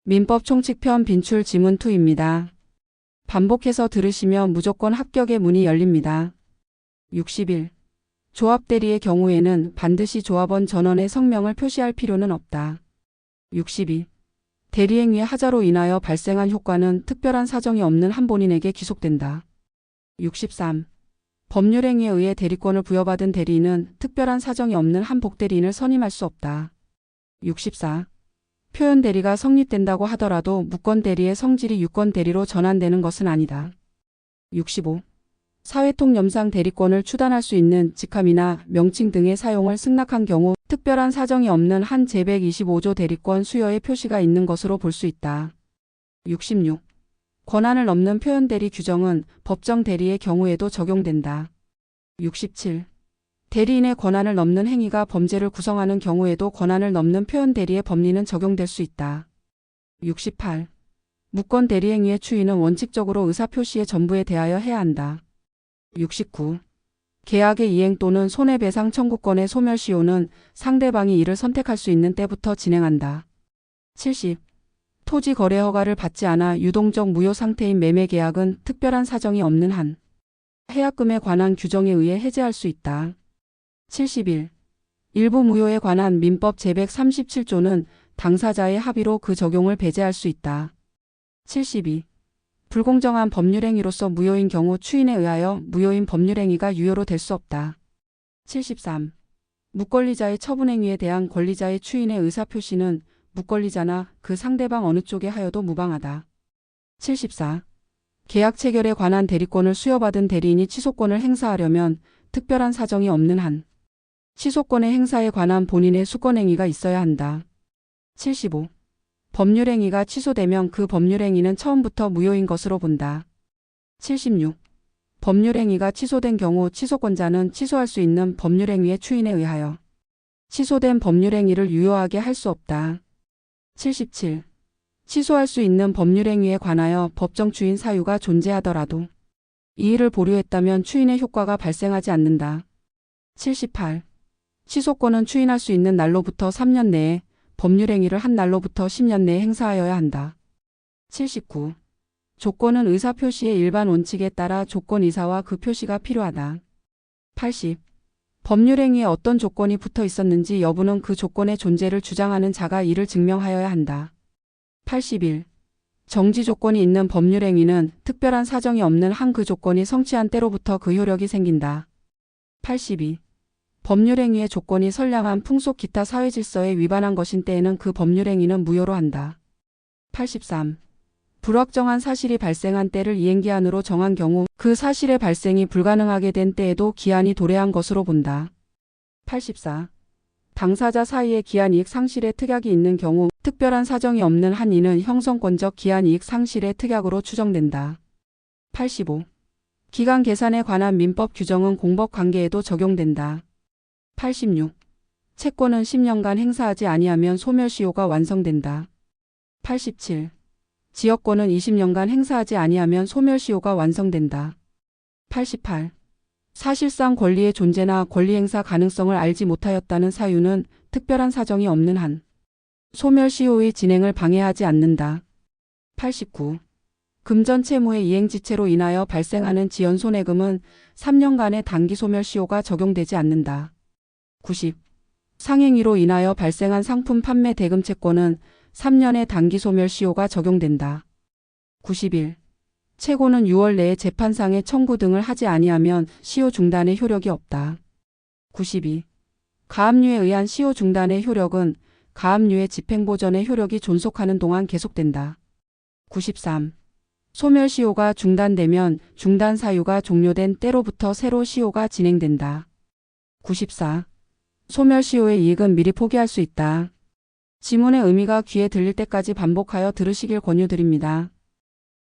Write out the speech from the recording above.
민법 총칙편 빈출 지문 2입니다. 반복해서 들으시면 무조건 합격의 문이 열립니다. 61. 조합 대리의 경우에는 반드시 조합원 전원의 성명을 표시할 필요는 없다. 62. 대리행위의 하자로 인하여 발생한 효과는 특별한 사정이 없는 한 본인에게 기속된다. 63. 법률행위에 의해 대리권을 부여받은 대리인은 특별한 사정이 없는 한 복대리인을 선임할 수 없다. 64. 표현 대리가 성립된다고 하더라도 무권 대리의 성질이 유권 대리로 전환되는 것은 아니다. 65. 사회통 염상 대리권을 추단할 수 있는 직함이나 명칭 등의 사용을 승낙한 경우 특별한 사정이 없는 한 제125조 대리권 수여의 표시가 있는 것으로 볼 수 있다. 66. 권한을 넘는 표현 대리 규정은 법정 대리의 경우에도 적용된다. 67. 대리인의 권한을 넘는 행위가 범죄를 구성하는 경우에도 권한을 넘는 표현 대리의 법리는 적용될 수 있다. 68. 무권 대리 행위의 추이는 원칙적으로 의사표시의 전부에 대하여 해야 한다. 69. 계약의 이행 또는 손해배상 청구권의 소멸시효는 상대방이 이를 선택할 수 있는 때부터 진행한다. 70. 토지 거래 허가를 받지 않아 유동적 무효 상태인 매매 계약은 특별한 사정이 없는 한 해약금에 관한 규정에 의해 해제할 수 있다. 71. 일부 무효에 관한 민법 제137조는 당사자의 합의로 그 적용을 배제할 수 있다. 72. 불공정한 법률행위로서 무효인 경우 추인에 의하여 무효인 법률행위가 유효로 될 수 없다. 73. 무권리자의 처분행위에 대한 권리자의 추인의 의사표시는 무권리자나 그 상대방 어느 쪽에 하여도 무방하다. 74. 계약 체결에 관한 대리권을 수여받은 대리인이 취소권을 행사하려면 특별한 사정이 없는 한 취소권의 행사에 관한 본인의 수권행위가 있어야 한다. 75. 법률행위가 취소되면 그 법률행위는 처음부터 무효인 것으로 본다. 76. 법률행위가 취소된 경우 취소권자는 취소할 수 있는 법률행위의 추인에 의하여 취소된 법률행위를 유효하게 할 수 없다. 77. 취소할 수 있는 법률행위에 관하여 법정 추인 사유가 존재하더라도 이의를 보류했다면 추인의 효과가 발생하지 않는다. 78. 취소권은 추인할 수 있는 날로부터 3년 내에 법률행위를 한 날로부터 10년 내에 행사하여야 한다. 79. 조건은 의사표시의 일반 원칙에 따라 조건 이사와 그 표시가 필요하다. 80. 법률행위에 어떤 조건이 붙어 있었는지 여부는 그 조건의 존재를 주장하는 자가 이를 증명하여야 한다. 81. 정지 조건이 있는 법률행위는 특별한 사정이 없는 한 그 조건이 성취한 때로부터 그 효력이 생긴다. 82. 법률행위의 조건이 선량한 풍속 기타 사회질서에 위반한 것인 때에는 그 법률행위는 무효로 한다. 83. 불확정한 사실이 발생한 때를 이행기한으로 정한 경우 그 사실의 발생이 불가능하게 된 때에도 기한이 도래한 것으로 본다. 84. 당사자 사이에 기한이익 상실의 특약이 있는 경우 특별한 사정이 없는 한 이는 형성권적 기한이익 상실의 특약으로 추정된다. 85. 기간 계산에 관한 민법 규정은 공법관계에도 적용된다. 86. 채권은 10년간 행사하지 아니하면 소멸시효가 완성된다. 87. 지역권은 20년간 행사하지 아니하면 소멸시효가 완성된다. 88. 사실상 권리의 존재나 권리 행사 가능성을 알지 못하였다는 사유는 특별한 사정이 없는 한 소멸시효의 진행을 방해하지 않는다. 89. 금전 채무의 이행지체로 인하여 발생하는 지연손해금은 3년간의 단기 소멸시효가 적용되지 않는다. 90. 상행위로 인하여 발생한 상품 판매 대금 채권은 3년의 단기 소멸시효가 적용된다. 91. 채권은 6월 내에 재판상의 청구 등을 하지 아니하면 시효 중단의 효력이 없다. 92. 가압류에 의한 시효 중단의 효력은 가압류의 집행보전의 효력이 존속하는 동안 계속된다. 93. 소멸시효가 중단되면 중단 사유가 종료된 때로부터 새로 시효가 진행된다. 94. 소멸시효의 이익은 미리 포기할 수 있다. 지문의 의미가 귀에 들릴 때까지 반복하여 들으시길 권유드립니다.